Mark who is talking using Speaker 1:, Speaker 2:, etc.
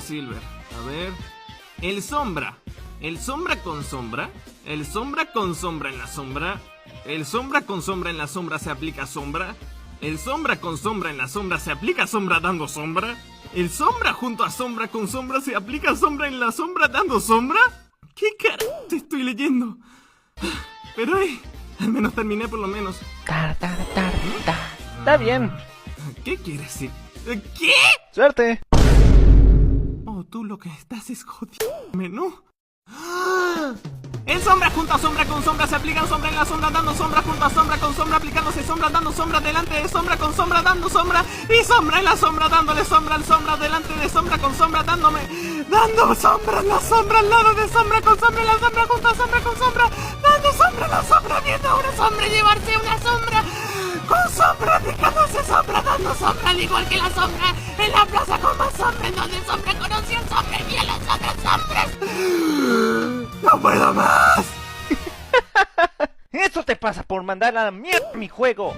Speaker 1: sencillo, Silver. A ver. El sombra. El sombra con sombra. El sombra con sombra en la sombra. El sombra con sombra en la sombra se aplica sombra. El sombra con sombra en la sombra se aplica sombra dando sombra. El sombra junto a sombra con sombra se aplica sombra en la sombra dando sombra. ¿Qué carajo estoy leyendo? Pero al menos terminé por lo menos.
Speaker 2: Está bien.
Speaker 1: ¿Qué quieres decir? ¿Qué?
Speaker 2: Suerte.
Speaker 1: Oh, tú lo que estás es jodiéndome, ¿no? En sombra junto a sombra con sombra se aplican sombra en la sombra dando sombra junto a sombra con sombra aplicándose sombra dando sombra delante de sombra con sombra dando sombra y sombra en la sombra dándole sombra al sombra delante de sombra con sombra dando sombra en la sombra al lado de sombra con sombra en la sombra junto a sombra con sombra dando sombra en la sombra viendo a una sombra llevarse una sombra con sombra aplicándose sombra dando sombra al igual que la sombra en la plaza con más sombra en donde sombra conoció sombra y a las otras sombras. ¡No puedo más!
Speaker 2: Eso te pasa por mandar a la mierda mi juego.